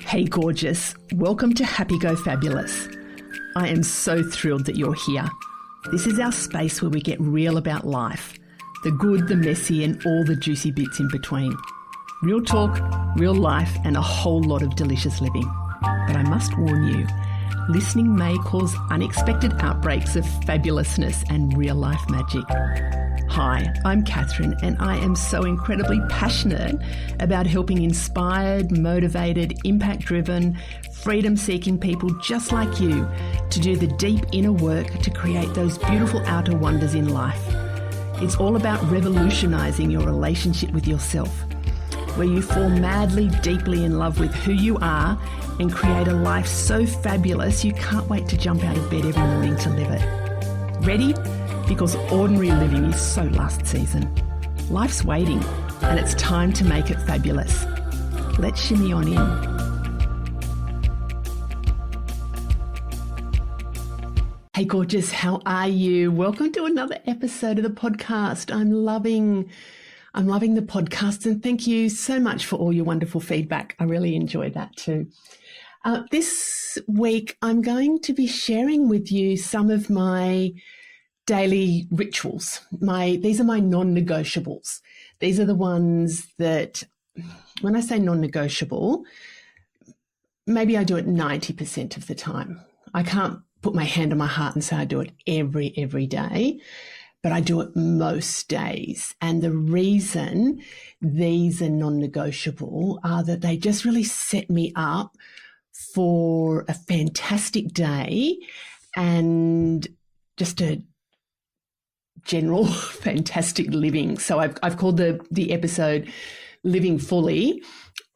Hey gorgeous, welcome to Happy Go Fabulous. I am so thrilled that you're here. This is our space where we get real about life, the good, the messy and all the juicy bits in between. Real talk, real life and a whole lot of delicious living. But I must warn you, listening may cause unexpected outbreaks of fabulousness and real life magic. Hi, I'm Catherine and I am so incredibly passionate about helping inspired, motivated, impact-driven, freedom-seeking people just like you to do the deep inner work to create those beautiful outer wonders in life. It's all about revolutionising your relationship with yourself, where you fall madly, deeply in love with who you are and create a life so fabulous you can't wait to jump out of bed every morning to live it. Ready? Because ordinary living is so last season. Life's waiting and it's time to make it fabulous. Let's shimmy on in. Hey gorgeous, how are you? Welcome to another episode of the podcast. I'm loving the podcast and thank you so much for all your wonderful feedback. I really enjoy that too. This week I'm going to be sharing with you some of my daily rituals. These are my non-negotiables. These are the ones that, when I say non-negotiable, maybe I do it 90% of the time. I can't put my hand on my heart and say I do it every day, but I do it most days. And the reason these are non-negotiable are that they just really set me up for a fantastic day and just a general fantastic living. So I've called the episode Living Fully,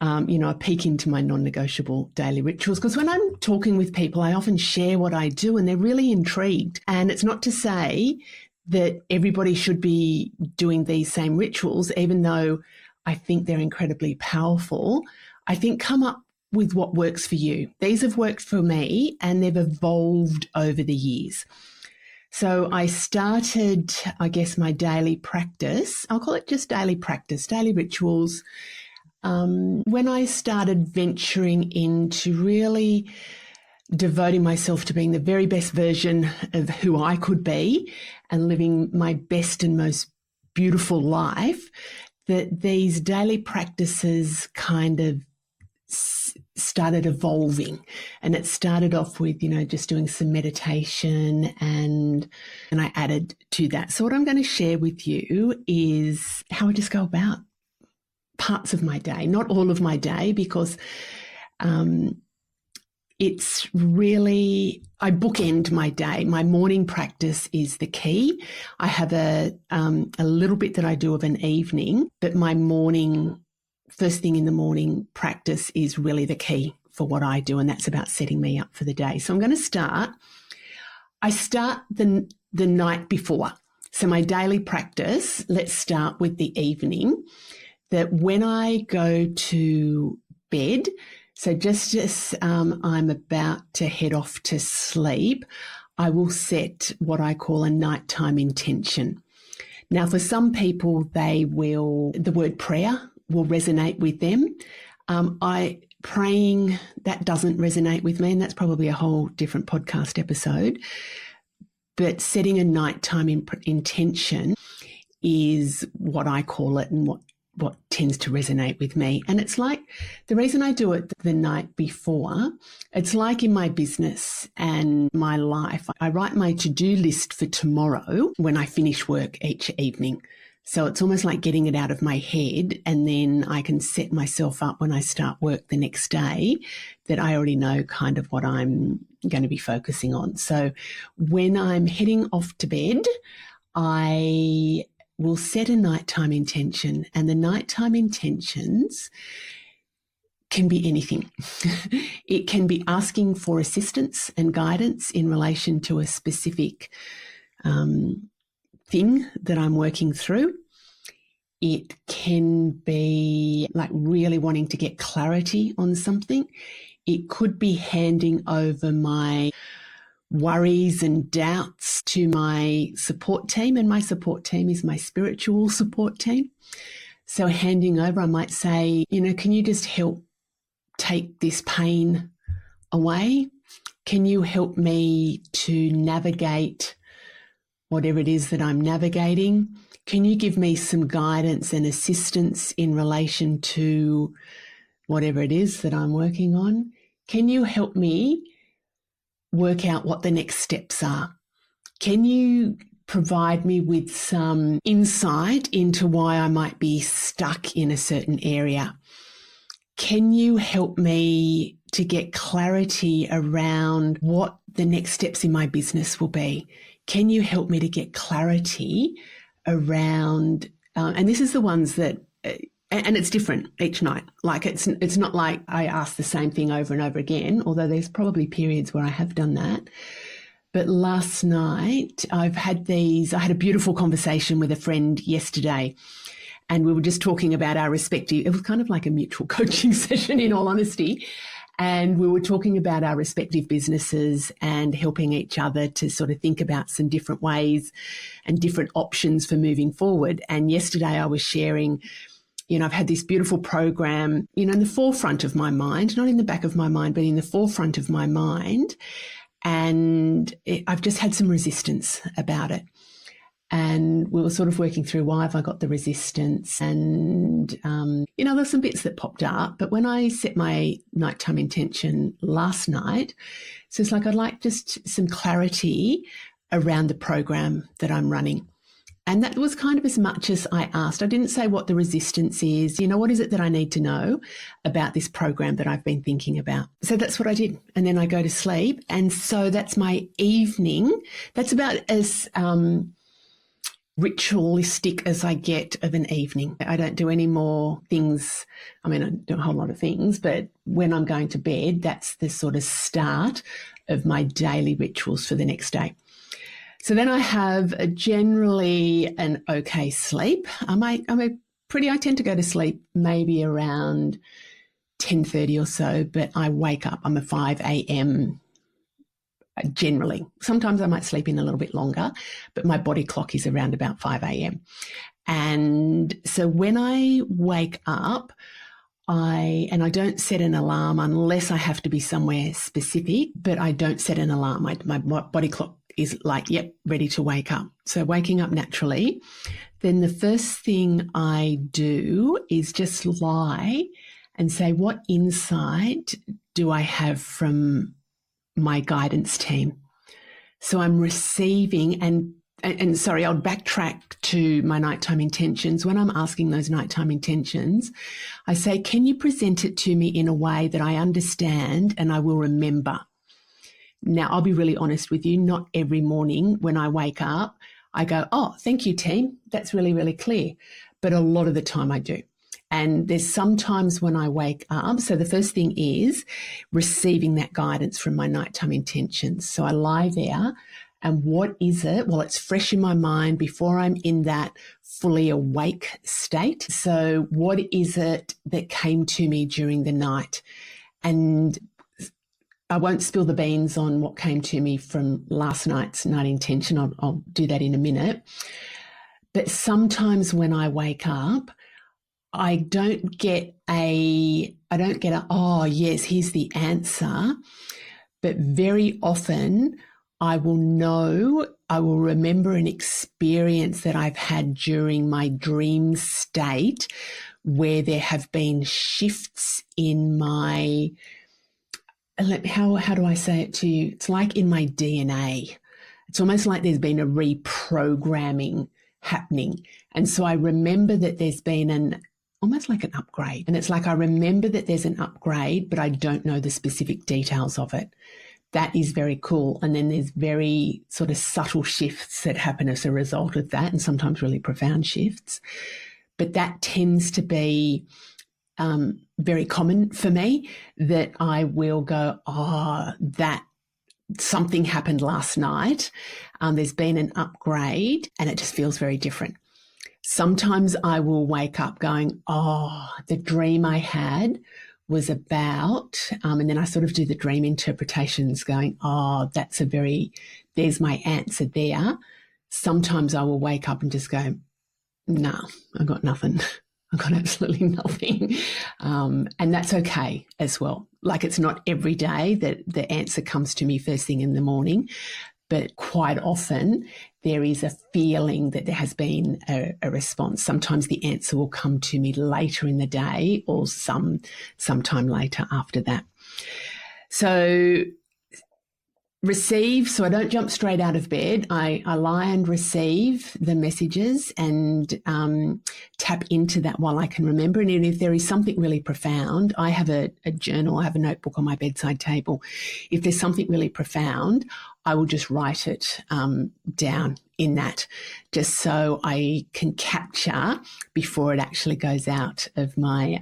a peek into my non-negotiable daily rituals. Because when I'm talking with people, I often share what I do and they're really intrigued. And it's not to say that everybody should be doing these same rituals, even though I think they're incredibly powerful. I think come up with what works for you. These have worked for me and they've evolved over the years. So I started, I guess, my daily practice. I'll call it just daily practice, daily rituals. When I started venturing into really devoting myself to being the very best version of who I could be and living my best and most beautiful life, that these daily practices kind of started evolving. And it started off with, just doing some meditation and I added to that. So what I'm going to share with you is how I just go about parts of my day, not all of my day, because it's really, I bookend my day. My morning practice is the key. I have a little bit that I do of an evening, but my first thing in the morning practice is really the key for what I do, and that's about setting me up for the day. So I'm going to start. I start the night before. So my daily practice, let's start with the evening, that when I go to bed, so just as I'm about to head off to sleep, I will set what I call a nighttime intention. Now, for some people, the word prayer will resonate with them. Praying, that doesn't resonate with me, and that's probably a whole different podcast episode. But setting a nighttime intention is what I call it and what tends to resonate with me. And it's like, the reason I do it the night before, it's like in my business and my life, I write my to-do list for tomorrow when I finish work each evening. So it's almost like getting it out of my head, and then I can set myself up when I start work the next day that I already know kind of what I'm going to be focusing on. So when I'm heading off to bed, I will set a nighttime intention, and the nighttime intentions can be anything. It can be asking for assistance and guidance in relation to a specific thing that I'm working through. It can be like really wanting to get clarity on something. It could be handing over my worries and doubts to my support team, and my support team is my spiritual support team. So handing over, I might say, can you just help take this pain away? Can you help me to navigate whatever it is that I'm navigating? Can you give me some guidance and assistance in relation to whatever it is that I'm working on? Can you help me work out what the next steps are? Can you provide me with some insight into why I might be stuck in a certain area? Can you help me to get clarity around what the next steps in my business will be? Can you help me to get clarity around, and this is the ones that, and it's different each night. Like it's not like I ask the same thing over and over again, although there's probably periods where I have done that. But last night I had a beautiful conversation with a friend yesterday, and we were just talking about our respective, it was kind of like a mutual coaching session in all honesty. And we were talking about our respective businesses and helping each other to sort of think about some different ways and different options for moving forward. And yesterday I was sharing, I've had this beautiful program, in the forefront of my mind, not in the back of my mind, but in the forefront of my mind. And I've just had some resistance about it. And we were sort of working through why have I got the resistance. And, there's some bits that popped up. But when I set my nighttime intention last night, so it's like I'd like just some clarity around the program that I'm running. And that was kind of as much as I asked. I didn't say what the resistance is. What is it that I need to know about this program that I've been thinking about? So that's what I did. And then I go to sleep. And so that's my evening. That's about as ritualistic as I get of an evening. I don't do any more things. I mean, I do a whole lot of things, but when I'm going to bed, that's the sort of start of my daily rituals for the next day. So then I have generally an okay sleep. I tend to go to sleep maybe around 10:30 or so, but I wake up. I'm a 5 a.m. generally. Sometimes I might sleep in a little bit longer, but my body clock is around about 5 a.m. And so when I wake up, I don't set an alarm unless I have to be somewhere specific, but I don't set an alarm. My body clock is like, yep, ready to wake up. So waking up naturally. Then the first thing I do is just lie and say, what insight do I have from my guidance team? So I'm receiving, and sorry, I'll backtrack to my nighttime intentions. When I'm asking those nighttime intentions, I say, can you present it to me in a way that I understand and I will remember? Now, I'll be really honest with you. Not every morning when I wake up, I go, oh, thank you, team. That's really, really clear. But a lot of the time I do. And there's sometimes when I wake up. So the first thing is receiving that guidance from my nighttime intentions. So I lie there, and what is it? Well, it's fresh in my mind before I'm in that fully awake state. So what is it that came to me during the night? And I won't spill the beans on what came to me from last night's night intention. I'll do that in a minute. But sometimes when I wake up, I don't get oh, yes, here's the answer. But very often I will remember an experience that I've had during my dream state where there have been shifts in my, how do I say it to you? It's like in my DNA. It's almost like there's been a reprogramming happening. And so I remember that there's been almost like an upgrade. And it's like I remember that there's an upgrade, but I don't know the specific details of it. That is very cool. And then there's very sort of subtle shifts that happen as a result of that, and sometimes really profound shifts. But that tends to be very common for me, that I will go, oh, that something happened last night. There's been an upgrade and it just feels very different. Sometimes I will wake up going, oh, the dream I had was about, and then I sort of do the dream interpretations going, oh, there's my answer there. Sometimes I will wake up and just go, no, I've got nothing. I've got absolutely nothing. And that's okay as well. Like, it's not every day that the answer comes to me first thing in the morning, but quite often there is a feeling that there has been a response. Sometimes the answer will come to me later in the day or sometime later after that. So receive, so I don't jump straight out of bed. I lie and receive the messages and tap into that while I can remember. And if there is something really profound, I have a journal, I have a notebook on my bedside table. If there's something really profound, I will just write it down in that, just so I can capture before it actually goes out of my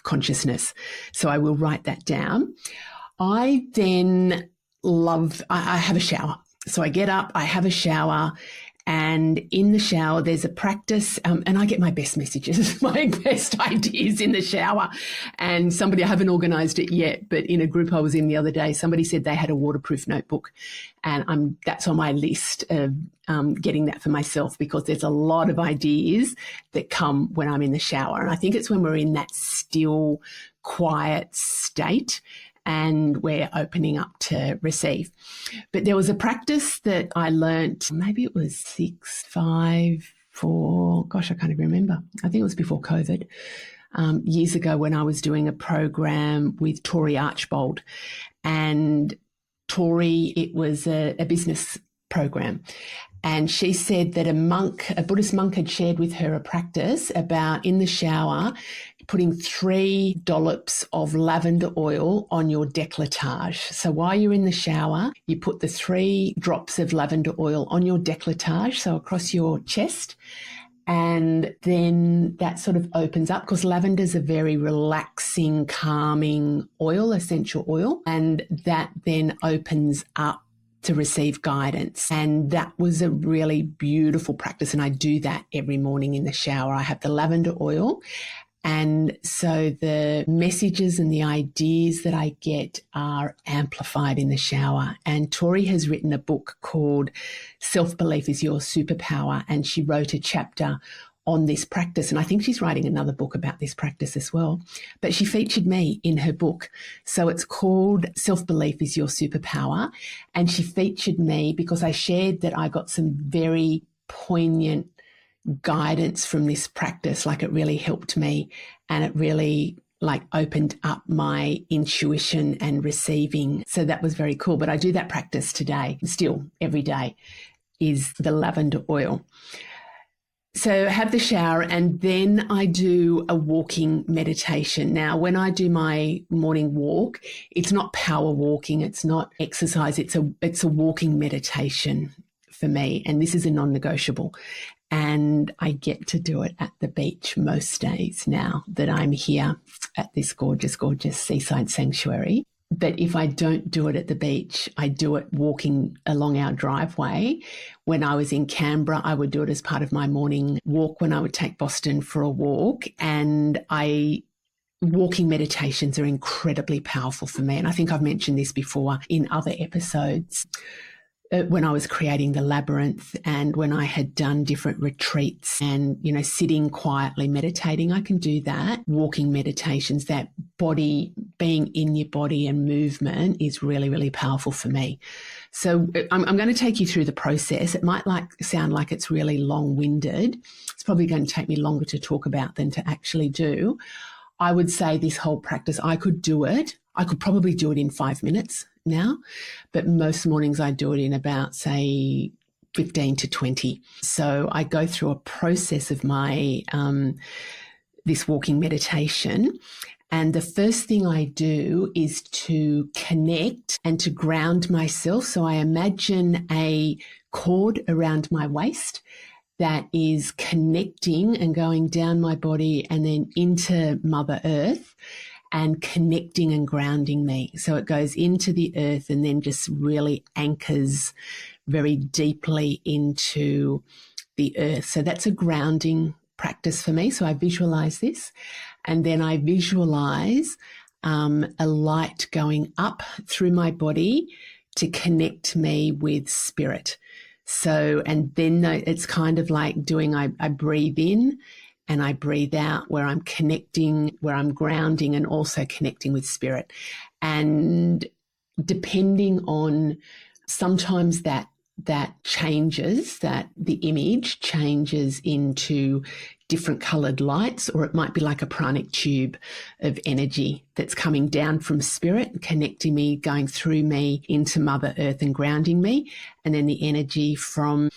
consciousness. So I will write that down. I then I have a shower. So I get up, I have a shower, and in the shower there's a practice, and I get my best messages, my best ideas in the shower. And I haven't organised it yet, but in a group I was in the other day, somebody said they had a waterproof notebook, and that's on my list of getting that for myself, because there's a lot of ideas that come when I'm in the shower. And I think it's when we're in that still, quiet state and we're opening up to receive. But there was a practice that I learnt, maybe it was 6, 5, 4, gosh, I can't even remember. I think it was before COVID, years ago, when I was doing a program with Tori Archbold. And Tori, it was a business program. And she said that a Buddhist monk had shared with her a practice about, in the shower, putting 3 dollops of lavender oil on your décolletage. So while you're in the shower, you put the 3 drops of lavender oil on your décolletage, so across your chest. And then that sort of opens up, because lavender is a very relaxing, calming oil, essential oil. And that then opens up to receive guidance. And that was a really beautiful practice. And I do that every morning in the shower. I have the lavender oil. And so the messages and the ideas that I get are amplified in the shower. And Tori has written a book called Self-Belief is Your Superpower. And she wrote a chapter on this practice. And I think she's writing another book about this practice as well. But she featured me in her book. So it's called Self-Belief is Your Superpower. And she featured me because I shared that I got some very poignant guidance from this practice. Like, it really helped me, and it really opened up my intuition and receiving. So that was very cool. But I do that practice today, still every day, is the lavender oil. So I have the shower, and then I do a walking meditation. Now, when I do my morning walk, it's not power walking, it's not exercise, it's a walking meditation for me. And this is a non-negotiable. And I get to do it at the beach most days now that I'm here at this gorgeous, gorgeous seaside sanctuary. But if I don't do it at the beach, I do it walking along our driveway. When I was in Canberra, I would do it as part of my morning walk when I would take Boston for a walk. And walking meditations are incredibly powerful for me. And I think I've mentioned this before in other episodes. When I was creating the labyrinth, and when I had done different retreats and, sitting quietly meditating, I can do that. Walking meditations, that body, being in your body and movement is really, really powerful for me. So I'm going to take you through the process. It might sound like it's really long-winded. It's probably going to take me longer to talk about than to actually do. I would say this whole practice, I could probably do it in 5 minutes now, but most mornings I do it in about, say, 15 to 20. So I go through a process of my this walking meditation, and the first thing I do is to connect and to ground myself. So I imagine a cord around my waist that is connecting and going down my body and then into Mother Earth, and connecting and grounding me. So it goes into the earth and then just really anchors very deeply into the earth. So that's a grounding practice for me. So I visualize this, and then I visualize a light going up through my body to connect me with spirit. So, and then it's kind of like I breathe in, and I breathe out, where I'm connecting, where I'm grounding and also connecting with spirit. And depending on, sometimes that changes, that the image changes into different coloured lights, or it might be like a pranic tube of energy that's coming down from spirit, connecting me, going through me into Mother Earth and grounding me, and then the energy from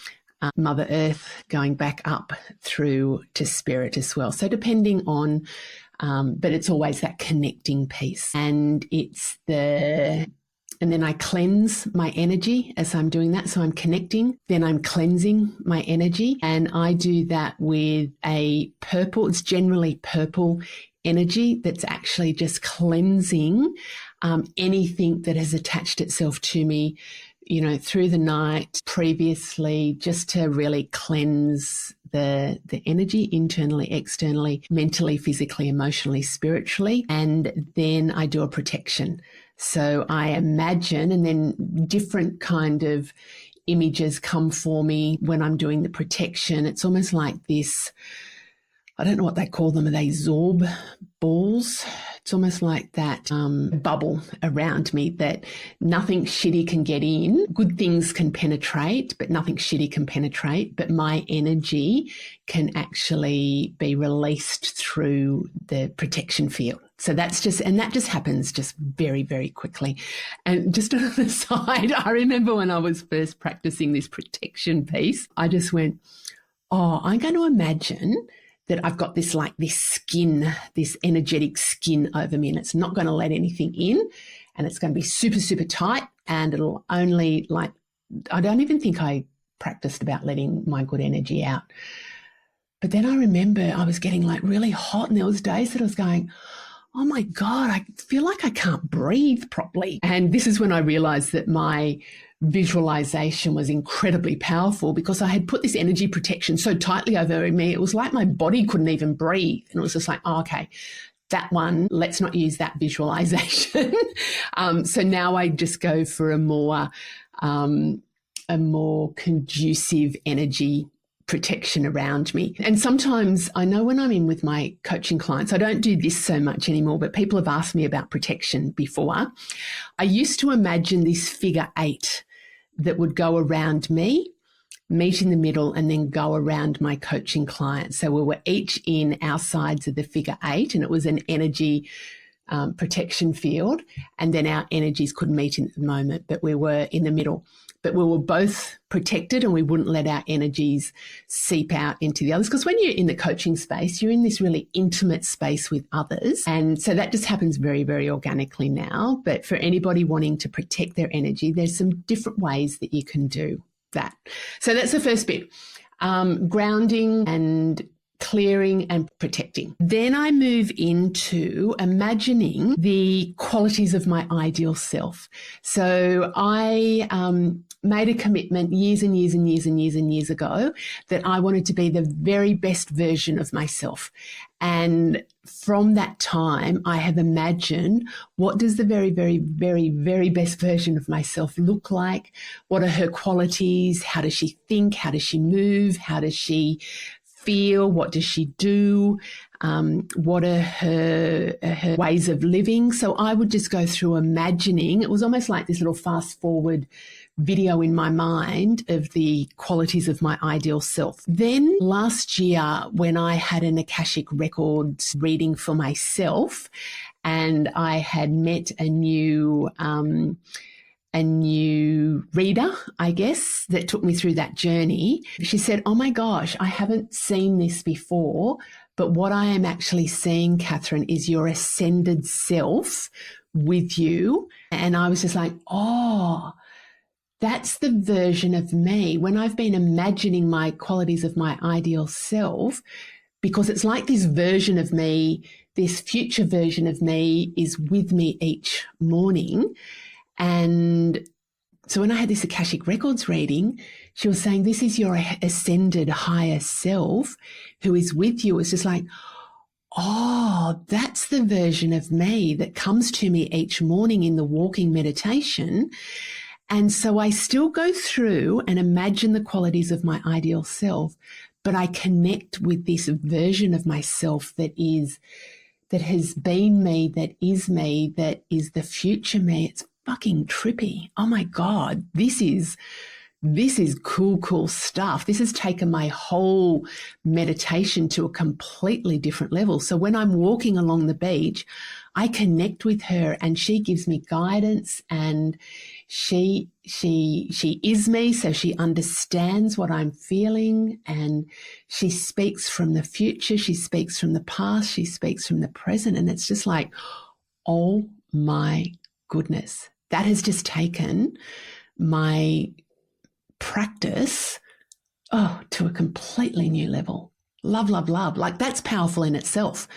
Mother Earth going back up through to spirit as well. So depending on, but it's always that connecting piece. And and then I cleanse my energy as I'm doing that. So I'm connecting, then I'm cleansing my energy. And I do that with a purple, it's generally purple energy that's actually just cleansing anything that has attached itself to me, through the night previously, just to really cleanse the energy internally, externally, mentally, physically, emotionally, spiritually. And then I do a protection. So I imagine, and then different kind of images come for me when I'm doing the protection. It's almost like this, I don't know what they call them. Are they Zorb balls? It's almost like that bubble around me that nothing shitty can get in. Good things can penetrate, but nothing shitty can penetrate. But my energy can actually be released through the protection field. So that just happens just very, very quickly. And just on the side, I remember when I was first practicing this protection piece, I just went, I'm going to imagine that I've got this skin, this energetic skin over me, and it's not going to let anything in, and it's going to be super, super tight, and it'll only I don't even think I practiced about letting my good energy out. But then I remember I was getting really hot, and there was days that I was going, oh my God, I feel like I can't breathe properly. And this is when I realized that my visualization was incredibly powerful, because I had put this energy protection so tightly over me. It was like my body couldn't even breathe. And it was just like, okay, that one, let's not use that visualization. So now I just go for a more conducive energy protection around me. And sometimes I know when I'm in with my coaching clients, I don't do this so much anymore, but people have asked me about protection before. I used to imagine this figure 8 that would go around me, meet in the middle, and then go around my coaching clients. So we were each in our sides of the figure 8, and it was an energy protection field, and then our energies could meet in the moment, but we were in the middle. But we were both protected, and we wouldn't let our energies seep out into the others. Because when you're in the coaching space, you're in this really intimate space with others. And so that just happens very, very organically now. But for anybody wanting to protect their energy, there's some different ways that you can do that. So that's the first bit, grounding and clearing and protecting. Then I move into imagining the qualities of my ideal self. So I made a commitment years and years and years and years and years ago that I wanted to be the very best version of myself. And from that time, I have imagined, what does the very, very, very, very best version of myself look like? What are her qualities? How does she think? How does she move? How does she feel? What does she do? What are her ways of living? So I would just go through imagining. It was almost like this little fast forward video in my mind of the qualities of my ideal self. Then last year, when I had an Akashic Records reading for myself, and I had met a new reader, I guess, that took me through that journey. She said, oh my gosh, I haven't seen this before, but what I am actually seeing, Catherine, is your ascended self with you. And I was just like, oh, that's the version of me. When I've been imagining my qualities of my ideal self, because it's like this version of me, this future version of me is with me each morning. And so when I had this Akashic Records reading, she was saying, this is your ascended higher self who is with you. It's just like, oh, that's the version of me that comes to me each morning in the walking meditation. And so I still go through and imagine the qualities of my ideal self, but I connect with this version of myself that has been me, that is the future me. It's fucking trippy. Oh my God, this is cool stuff. This has taken my whole meditation to a completely different level. So when I'm walking along the beach, I connect with her and she gives me guidance, and she is me, so she understands what I'm feeling, and she speaks from the future, she speaks from the past, she speaks from the present, and it's just like, oh my goodness, that has just taken my practice to a completely new level. Love. Like, that's powerful in itself.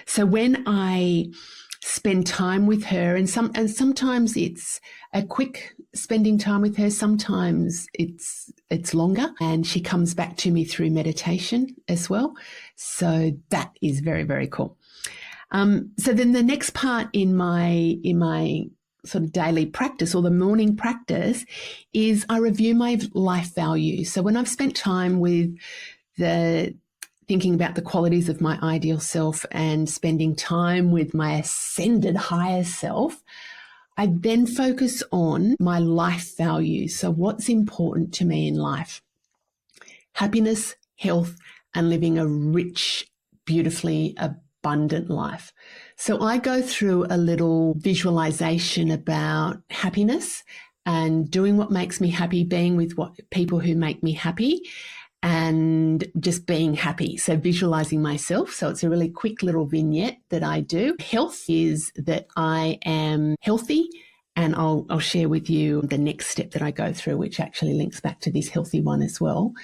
So when I spend time with her, and sometimes it's a quick spending time with her, sometimes it's longer, and she comes back to me through meditation as well. So that is very, very cool. So then the next part in my sort of daily practice, or the morning practice, is I review my life values. So when I've spent time with thinking about the qualities of my ideal self and spending time with my ascended higher self, I then focus on my life values. So what's important to me in life? Happiness, health, and living a rich, beautifully abundant life. So I go through a little visualization about happiness and doing what makes me happy, being with people who make me happy, and just being happy. So visualizing myself. So it's a really quick little vignette that I do. Health is that I am healthy, and I'll share with you the next step that I go through, which actually links back to this healthy one as well.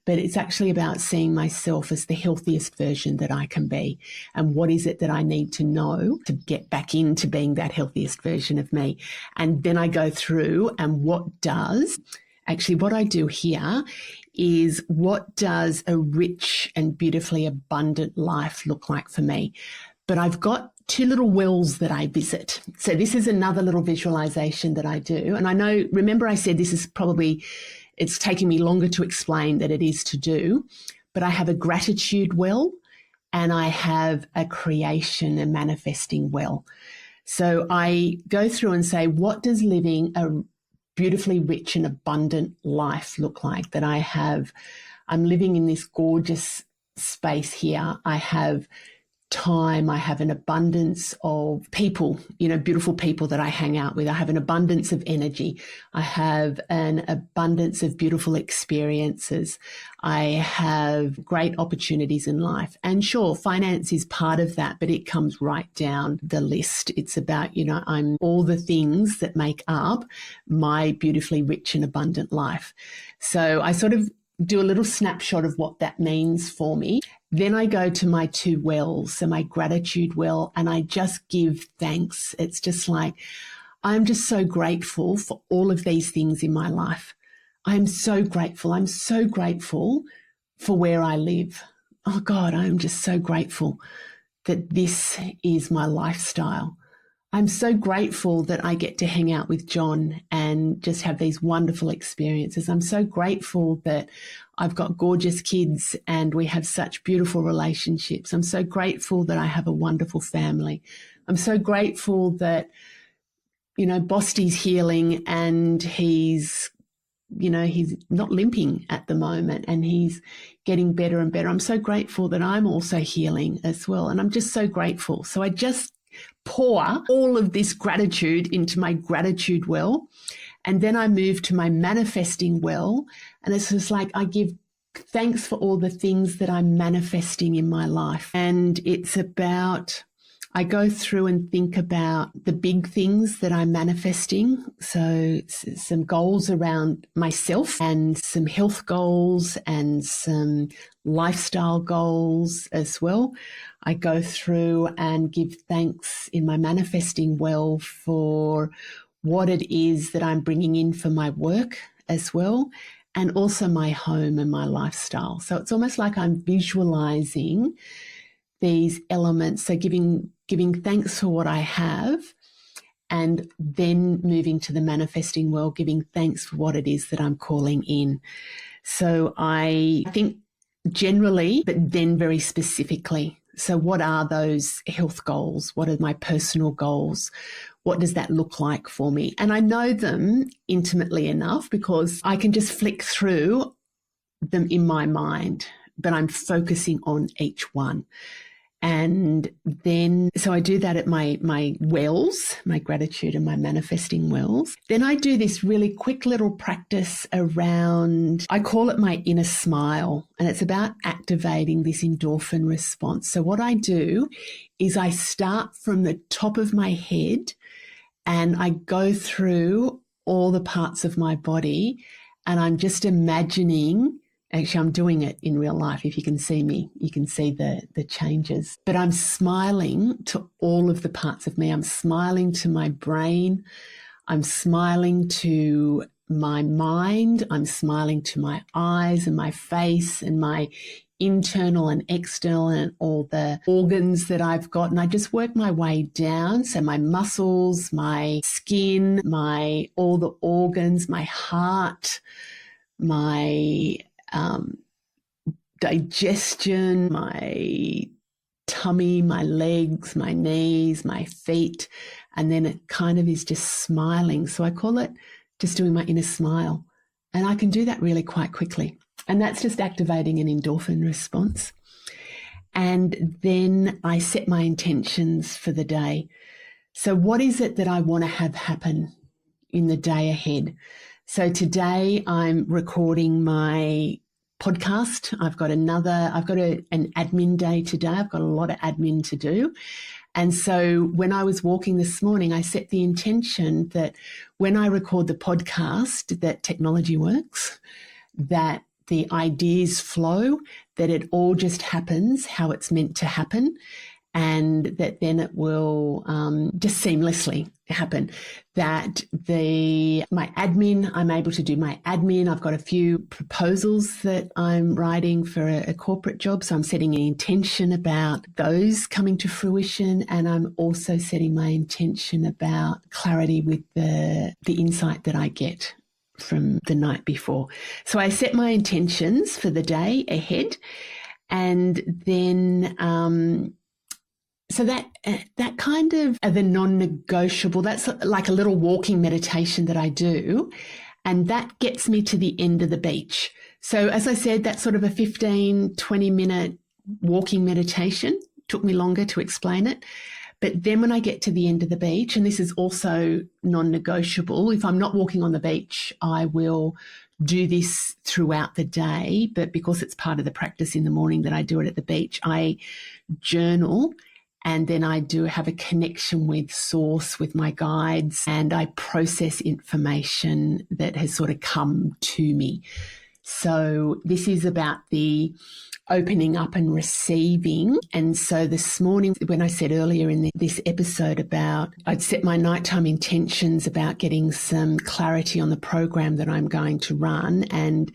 But it's actually about seeing myself as the healthiest version that I can be. And what is it that I need to know to get back into being that healthiest version of me? And then I go through, and what I do here is, what does a rich and beautifully abundant life look like for me? But I've got two little wells that I visit. So this is another little visualization that I do. And I know, remember I said this is probably, it's taking me longer to explain than it is to do, but I have a gratitude well, and I have a creation and manifesting well. So I go through and say, what does living a beautifully rich and abundant life look like that I'm living in this gorgeous space here. I have time, I have an abundance of people, beautiful people that I hang out with. I have an abundance of energy. I have an abundance of beautiful experiences. I have great opportunities in life. And sure, finance is part of that, but it comes right down the list. It's about, I'm all the things that make up my beautifully rich and abundant life. So I sort of do a little snapshot of what that means for me. Then I go to my two wells, so my gratitude well, and I just give thanks. It's just like, I'm just so grateful for all of these things in my life. I'm so grateful. I'm so grateful for where I live. Oh God, I'm just so grateful that this is my lifestyle. I'm so grateful that I get to hang out with John and just have these wonderful experiences. I'm so grateful that I've got gorgeous kids and we have such beautiful relationships. I'm so grateful that I have a wonderful family. I'm so grateful that, Bosty's healing and he's not limping at the moment and he's getting better and better. I'm so grateful that I'm also healing as well. And I'm just so grateful. So I just pour all of this gratitude into my gratitude well. And then I move to my manifesting well. And it's just like, I give thanks for all the things that I'm manifesting in my life. And it's about, I go through and think about the big things that I'm manifesting. So some goals around myself and some health goals and some lifestyle goals as well. I go through and give thanks in my manifesting well for what it is that I'm bringing in for my work as well, and also my home and my lifestyle. So it's almost like I'm visualizing these elements. So giving thanks for what I have, and then moving to the manifesting world, giving thanks for what it is that I'm calling in. So I think generally, but then very specifically. So what are those health goals? What are my personal goals? What does that look like for me? And I know them intimately enough because I can just flick through them in my mind, but I'm focusing on each one. And then, so I do that at my wells, my gratitude and my manifesting wells. Then I do this really quick little practice around, I call it my inner smile, and it's about activating this endorphin response. So what I do is I start from the top of my head and I go through all the parts of my body, and I'm just imagining. Actually, I'm doing it in real life. If you can see me, you can see the changes. But I'm smiling to all of the parts of me. I'm smiling to my brain. I'm smiling to my mind. I'm smiling to my eyes and my face and my internal and external and all the organs that I've got. And I just work my way down. So my muscles, my skin, all the organs, my heart, my digestion, my tummy, my legs, my knees, my feet, and then it kind of is just smiling. So I call it just doing my inner smile. And I can do that really quite quickly. And that's just activating an endorphin response. And then I set my intentions for the day. So what is it that I want to have happen in the day ahead? So today I'm recording my podcast. I've got an admin day today. I've got a lot of admin to do. And so when I was walking this morning, I set the intention that when I record the podcast, that technology works, that the ideas flow, that it all just happens how it's meant to happen, and that then it will just seamlessly happen. That my admin, I'm able to do my admin. I've got a few proposals that I'm writing for a corporate job, so I'm setting an intention about those coming to fruition, and I'm also setting my intention about clarity with the insight that I get from the night before. So I set my intentions for the day ahead, and then so that kind of the non-negotiable, that's like a little walking meditation that I do, and that gets me to the end of the beach. So as I said, that's sort of a 15, 20-minute walking meditation. Took me longer to explain it. But then when I get to the end of the beach, and this is also non-negotiable, if I'm not walking on the beach, I will do this throughout the day. But because it's part of the practice in the morning that I do it at the beach, I journal. And then I do have a connection with source, with my guides, and I process information that has sort of come to me. So this is about the opening up and receiving. And so this morning, when I said earlier in this episode about I'd set my nighttime intentions about getting some clarity on the program that I'm going to run, and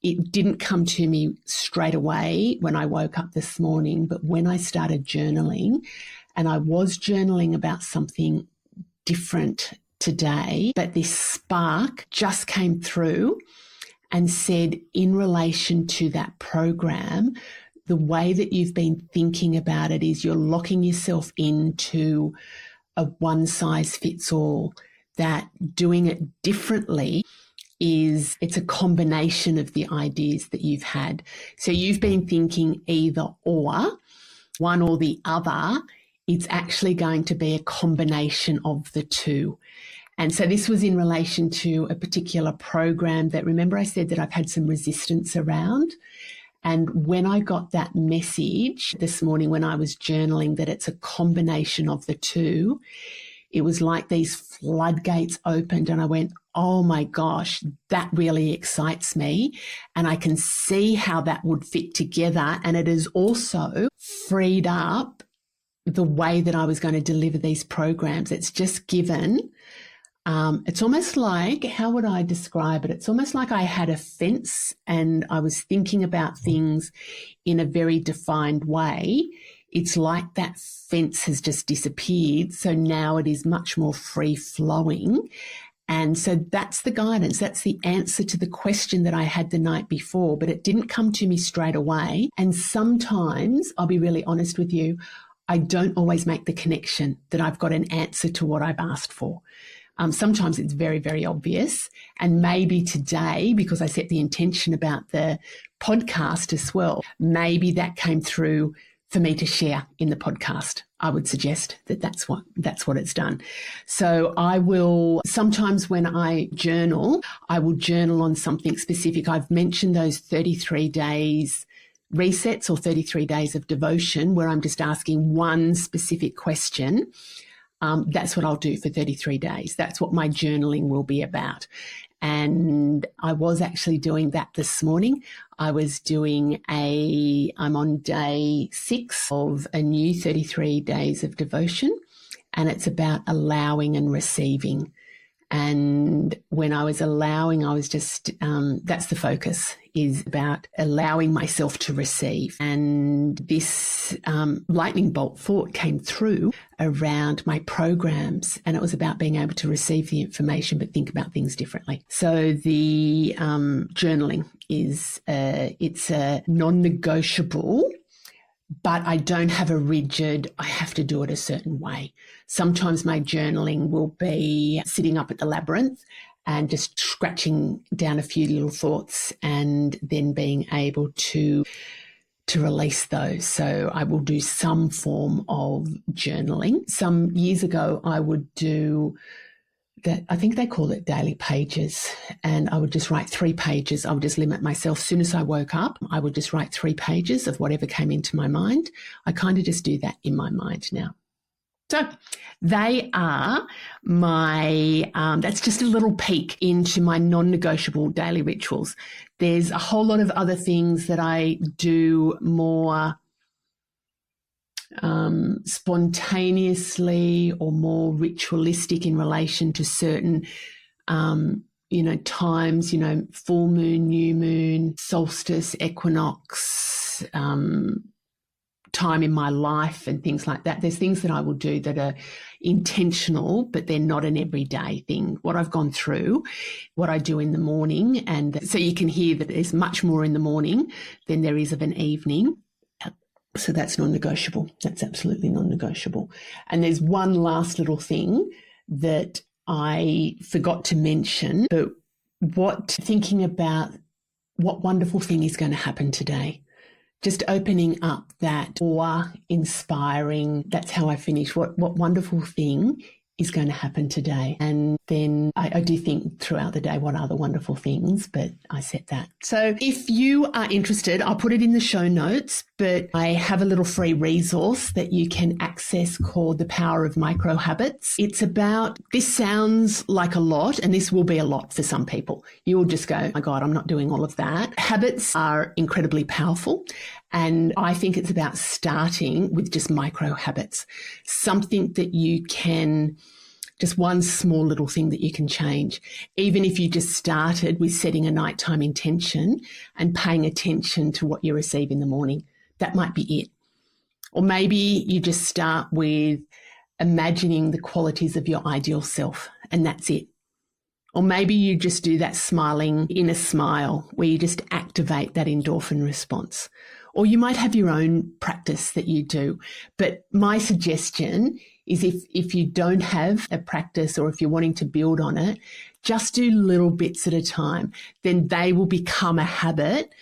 it didn't come to me straight away when I woke up this morning, but when I started journaling, and I was journaling about something different today, but this spark just came through and said, in relation to that program, the way that you've been thinking about it is you're locking yourself into a one-size-fits-all, that doing it differently it's a combination of the ideas that you've had. So you've been thinking either or, one or the other. It's actually going to be a combination of the two. And so this was in relation to a particular program that, remember I said that I've had some resistance around. And when I got that message this morning when I was journaling that it's a combination of the two, it was like these floodgates opened and I went, oh my gosh, that really excites me. And I can see how that would fit together. And it has also freed up the way that I was going to deliver these programs. It's just given... it's almost like, how would I describe it? It's almost like I had a fence and I was thinking about things in a very defined way. It's like that fence has just disappeared. So now it is much more free flowing. And so that's the guidance. That's the answer to the question that I had the night before, but it didn't come to me straight away. And sometimes, I'll be really honest with you, I don't always make the connection that I've got an answer to what I've asked for. Sometimes it's very, very obvious. And maybe today, because I set the intention about the podcast as well, maybe that came through for me to share in the podcast. I would suggest that that's what it's done. So I will, sometimes when I will journal on something specific. I've mentioned those 33 days resets or 33 days of devotion where I'm just asking one specific question. That's what I'll do for 33 days. That's what my journaling will be about. And I was actually doing that this morning. I'm on day 6 of a new 33 days of devotion, and it's about allowing and receiving. And when I was allowing, I was just, that's the focus, is about allowing myself to receive. And this lightning bolt thought came through around my programs, and it was about being able to receive the information but think about things differently. So the journaling is, it's a non-negotiable, but I don't have a rigid, I have to do it a certain way. Sometimes my journaling will be sitting up at the labyrinth and just scratching down a few little thoughts and then being able to release those. So I will do some form of journaling. Some years ago, I would do that, I think they call it daily pages, and I would just write 3 pages. I would just limit myself. As soon as I woke up, I would just write 3 pages of whatever came into my mind. I kind of just do that in my mind now. So they are my, that's just a little peek into my non-negotiable daily rituals. There's a whole lot of other things that I do more spontaneously or more ritualistic in relation to certain, times, full moon, new moon, solstice, equinox, time in my life and things like that. There's things that I will do that are intentional, but they're not an everyday thing. What I've gone through, what I do in the morning, and so you can hear that there's much more in the morning than there is of an evening. So that's non-negotiable. That's absolutely non-negotiable. And there's one last little thing that I forgot to mention, but thinking about what wonderful thing is going to happen today. Just opening up that awe-inspiring, that's how I finish, what wonderful thing is going to happen today. And then I do think throughout the day, what are the wonderful things, but I set that. So if you are interested, I'll put it in the show notes, but I have a little free resource that you can access called The Power of Micro Habits. It's about, this sounds like a lot, and this will be a lot for some people. You will just go, oh my God, I'm not doing all of that. Habits are incredibly powerful. And I think it's about starting with just micro habits, something that you can, just one small little thing that you can change. Even if you just started with setting a nighttime intention and paying attention to what you receive in the morning, that might be it. Or maybe you just start with imagining the qualities of your ideal self, and that's it. Or maybe you just do that smiling inner smile where you just activate that endorphin response. Or you might have your own practice that you do. But my suggestion is if you don't have a practice or if you're wanting to build on it, just do little bits at a time. Then they will become a habit,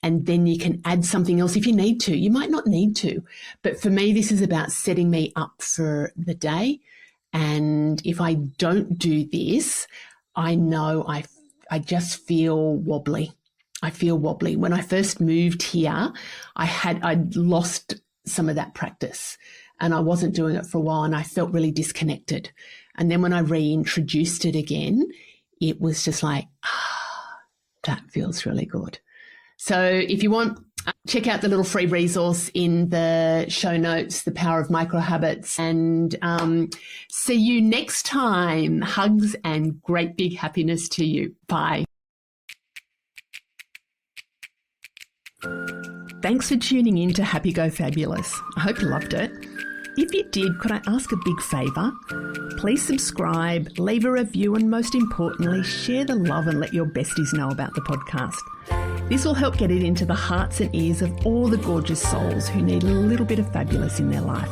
and then you can add something else if you need to. You might not need to. But for me, this is about setting me up for the day. And if I don't do this, I know I just feel wobbly. I feel wobbly. When I first moved here, I'd lost some of that practice and I wasn't doing it for a while, and I felt really disconnected. And then when I reintroduced it again, it was just like, that feels really good. So if you want, check out the little free resource in the show notes, The Power of Micro Habits, and see you next time. Hugs and great big happiness to you. Bye. Thanks for tuning in to Happy Go Fabulous. I hope you loved it. if you did, could I ask a big favour? Please subscribe, leave a review, and most importantly, share the love and let your besties know about the podcast. This will help get it into the hearts and ears of all the gorgeous souls who need a little bit of fabulous in their life.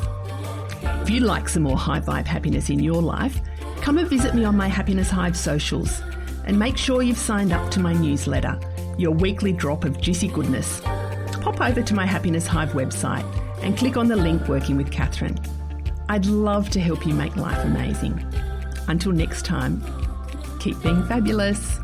If you'd like some more high vibe happiness in your life, come and visit me on my Happiness Hive socials and make sure you've signed up to my newsletter, your weekly drop of juicy goodness. Pop over to my Happiness Hive website and click on the link Working with Catherine. I'd love to help you make life amazing. Until next time, keep being fabulous.